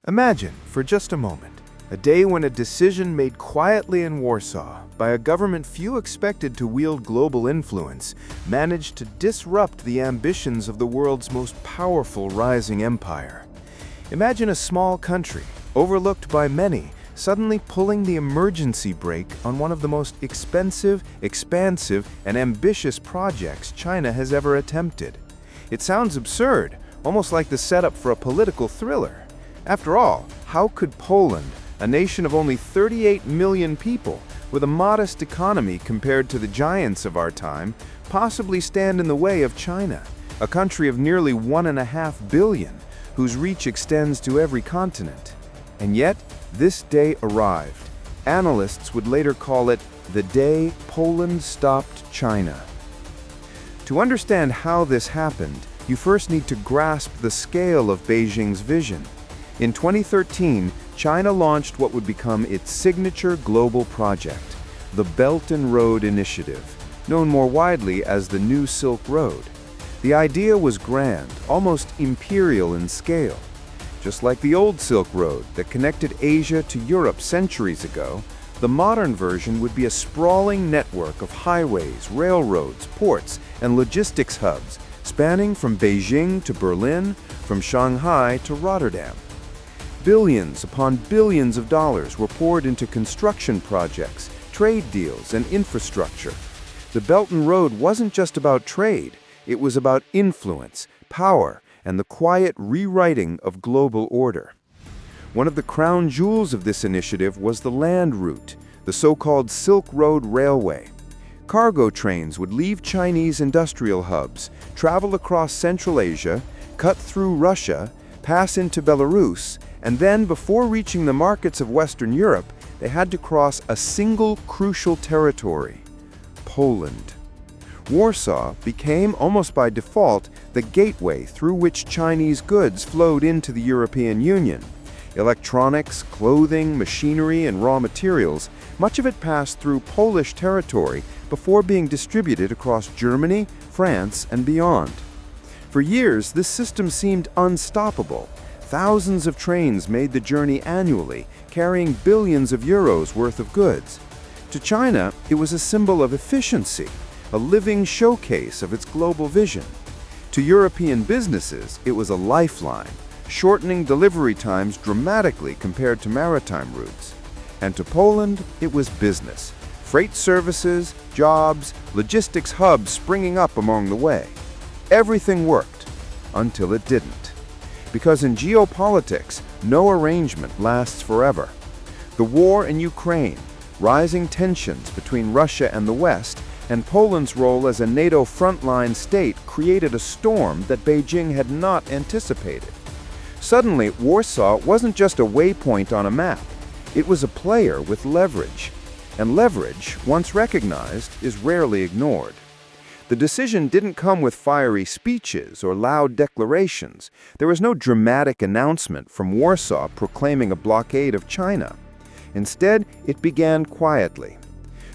Imagine, for just a moment, a day when a decision made quietly in Warsaw by a government few expected to wield global influence managed to disrupt the ambitions of the world's most powerful rising empire. Imagine a small country, overlooked by many, suddenly pulling the emergency brake on one of the most expensive, expansive, and ambitious projects China has ever attempted. It sounds absurd, almost like the setup for a political thriller. After all, how could Poland, a nation of only 38 million people, with a modest economy compared to the giants of our time, possibly stand in the way of China, a country of nearly 1.5 billion, whose reach extends to every continent? And yet, this day arrived. Analysts would later call it the day Poland stopped China. To understand how this happened, you first need to grasp the scale of Beijing's vision. In 2013, China launched what would become its signature global project, the Belt and Road Initiative, known more widely as the New Silk Road. The idea was grand, almost imperial in scale. Just like the old Silk Road that connected Asia to Europe centuries ago, the modern version would be a sprawling network of highways, railroads, ports, and logistics hubs, spanning from Beijing to Berlin, from Shanghai to Rotterdam. Billions upon billions of dollars were poured into construction projects, trade deals, and infrastructure. The Belt and Road wasn't just about trade, it was about influence, power, and the quiet rewriting of global order. One of the crown jewels of this initiative was the land route, the so-called Silk Road Railway. Cargo trains would leave Chinese industrial hubs, travel across Central Asia, cut through Russia, pass into Belarus, and then, before reaching the markets of Western Europe, they had to cross a single crucial territory: Poland. Warsaw became, almost by default, the gateway through which Chinese goods flowed into the European Union. Electronics, clothing, machinery, and raw materials, much of it passed through Polish territory before being distributed across Germany, France, and beyond. For years, this system seemed unstoppable. Thousands of trains made the journey annually, carrying billions of euros worth of goods. To China, it was a symbol of efficiency, a living showcase of its global vision. To European businesses, it was a lifeline, shortening delivery times dramatically compared to maritime routes. And to Poland, it was business. Freight services, jobs, logistics hubs springing up along the way. Everything worked, until it didn't. Because in geopolitics, no arrangement lasts forever. The war in Ukraine, rising tensions between Russia and the West, and Poland's role as a NATO frontline state created a storm that Beijing had not anticipated. Suddenly, Warsaw wasn't just a waypoint on a map. It was a player with leverage. And leverage, once recognized, is rarely ignored. The decision didn't come with fiery speeches or loud declarations. There was no dramatic announcement from Warsaw proclaiming a blockade of China. Instead, it began quietly.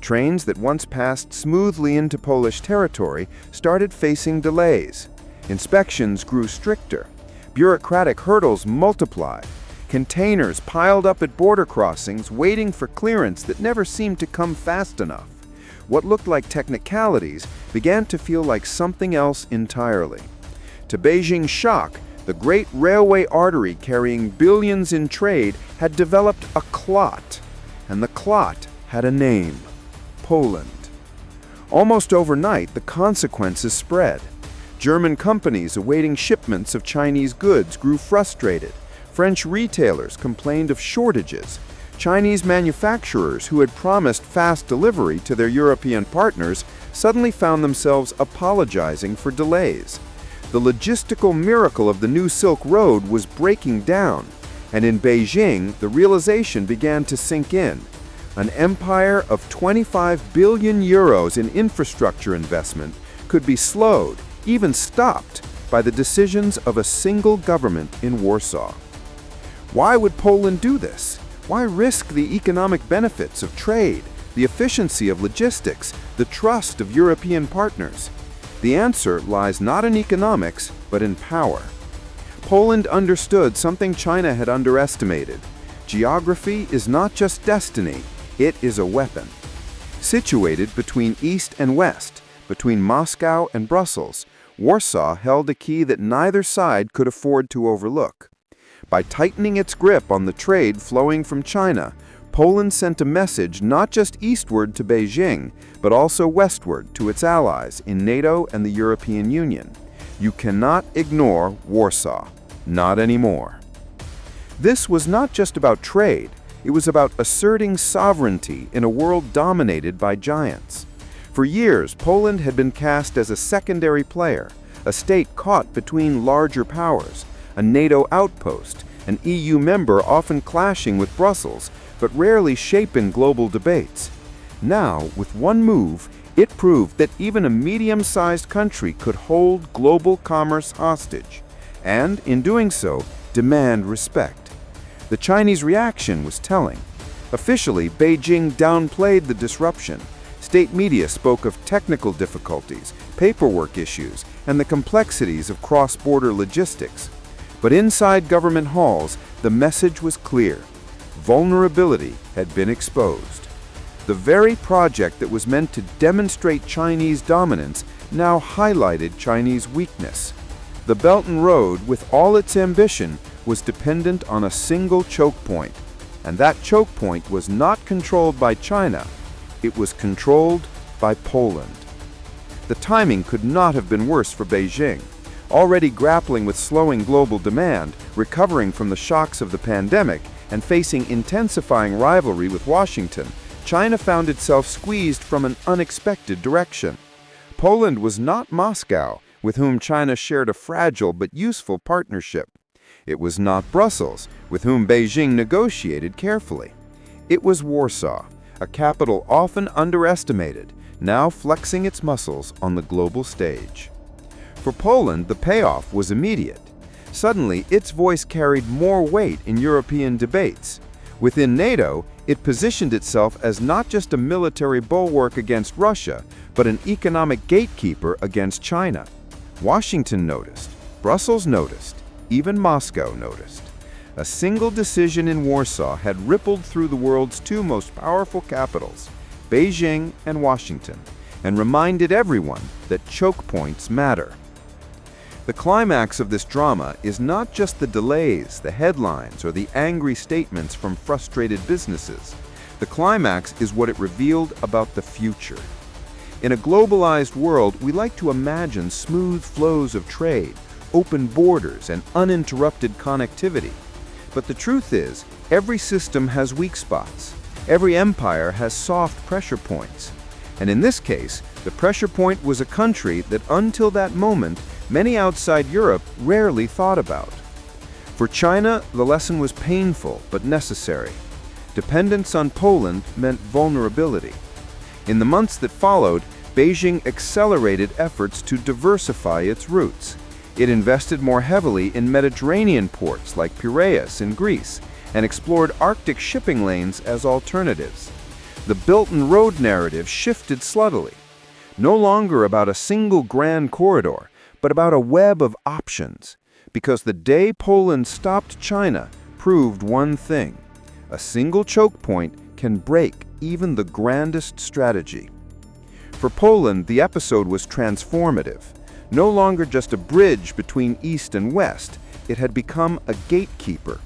Trains that once passed smoothly into Polish territory started facing delays. Inspections grew stricter. Bureaucratic hurdles multiplied. Containers piled up at border crossings, waiting for clearance that never seemed to come fast enough. What looked like technicalities began to feel like something else entirely. To Beijing's shock, the great railway artery carrying billions in trade had developed a clot, and the clot had a name: Poland. Almost overnight, the consequences spread. German companies awaiting shipments of Chinese goods grew frustrated. French retailers complained of shortages. Chinese manufacturers who had promised fast delivery to their European partners suddenly found themselves apologizing for delays. The logistical miracle of the New Silk Road was breaking down, and in Beijing, the realization began to sink in. An empire of 25 billion euros in infrastructure investment could be slowed, even stopped, by the decisions of a single government in Warsaw. Why would Poland do this? Why risk the economic benefits of trade, the efficiency of logistics, the trust of European partners? The answer lies not in economics, but in power. Poland understood something China had underestimated. Geography is not just destiny, it is a weapon. Situated between east and west, between Moscow and Brussels, Warsaw held a key that neither side could afford to overlook. By tightening its grip on the trade flowing from China, Poland sent a message not just eastward to Beijing, but also westward to its allies in NATO and the European Union. You cannot ignore Warsaw. Not anymore. This was not just about trade, it was about asserting sovereignty in a world dominated by giants. For years, Poland had been cast as a secondary player, a state caught between larger powers, a NATO outpost, an EU member often clashing with Brussels, but rarely shaping global debates. Now, with one move, it proved that even a medium-sized country could hold global commerce hostage, and, in doing so, demand respect. The Chinese reaction was telling. Officially, Beijing downplayed the disruption. State media spoke of technical difficulties, paperwork issues, and the complexities of cross-border logistics. But inside government halls, the message was clear. Vulnerability had been exposed. The very project that was meant to demonstrate Chinese dominance now highlighted Chinese weakness. The Belt and Road, with all its ambition, was dependent on a single choke point, and that choke point was not controlled by China, it was controlled by Poland. The timing could not have been worse for Beijing. Already grappling with slowing global demand, recovering from the shocks of the pandemic, and facing intensifying rivalry with Washington, China found itself squeezed from an unexpected direction. Poland was not Moscow, with whom China shared a fragile but useful partnership. It was not Brussels, with whom Beijing negotiated carefully. It was Warsaw, a capital often underestimated, now flexing its muscles on the global stage. For Poland, the payoff was immediate. Suddenly, its voice carried more weight in European debates. Within NATO, it positioned itself as not just a military bulwark against Russia, but an economic gatekeeper against China. Washington noticed, Brussels noticed, even Moscow noticed. A single decision in Warsaw had rippled through the world's two most powerful capitals, Beijing and Washington, and reminded everyone that choke points matter. The climax of this drama is not just the delays, the headlines, or the angry statements from frustrated businesses. The climax is what it revealed about the future. In a globalized world, we like to imagine smooth flows of trade, open borders, and uninterrupted connectivity. But the truth is, every system has weak spots. Every empire has soft pressure points. And in this case, the pressure point was a country that until that moment, many outside Europe rarely thought about. For China, the lesson was painful but necessary. Dependence on Poland meant vulnerability. In the months that followed, Beijing accelerated efforts to diversify its routes. It invested more heavily in Mediterranean ports like Piraeus in Greece and explored Arctic shipping lanes as alternatives. The Belt and Road narrative shifted subtly. No longer about a single grand corridor, but about a web of options, because the day Poland stopped China proved one thing: a single choke point can break even the grandest strategy. For Poland, the episode was transformative. No longer just a bridge between East and West, it had become a gatekeeper.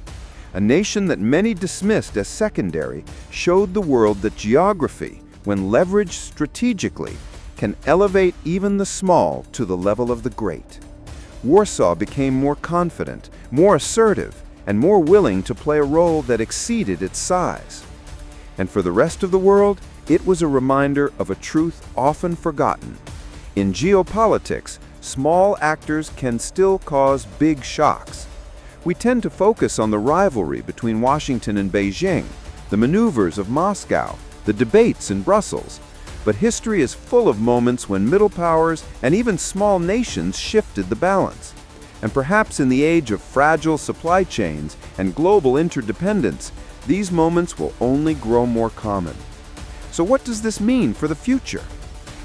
A nation that many dismissed as secondary showed the world that geography, when leveraged strategically, can elevate even the small to the level of the great. Warsaw became more confident, more assertive, and more willing to play a role that exceeded its size. And for the rest of the world, it was a reminder of a truth often forgotten. In geopolitics, small actors can still cause big shocks. We tend to focus on the rivalry between Washington and Beijing, the maneuvers of Moscow, the debates in Brussels. But history is full of moments when middle powers and even small nations shifted the balance. And perhaps in the age of fragile supply chains and global interdependence, these moments will only grow more common. So what does this mean for the future?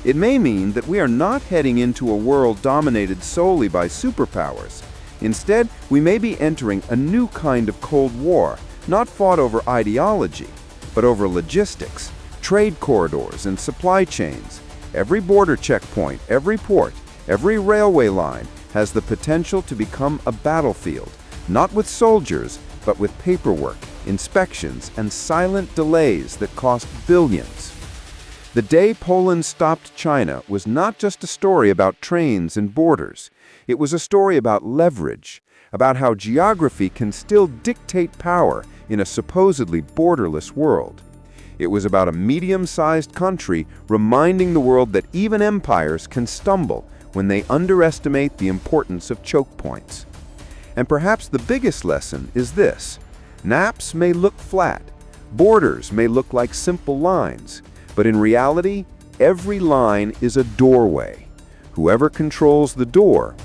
It may mean that we are not heading into a world dominated solely by superpowers. Instead, we may be entering a new kind of Cold War, not fought over ideology, but over logistics, trade corridors, and supply chains. Every border checkpoint, every port, every railway line has the potential to become a battlefield, not with soldiers, but with paperwork, inspections, and silent delays that cost billions. The day Poland stopped China was not just a story about trains and borders. It was a story about leverage, about how geography can still dictate power in a supposedly borderless world. It was about a medium-sized country reminding the world that even empires can stumble when they underestimate the importance of choke points. And perhaps the biggest lesson is this: maps may look flat, borders may look like simple lines, but in reality, every line is a doorway. Whoever controls the door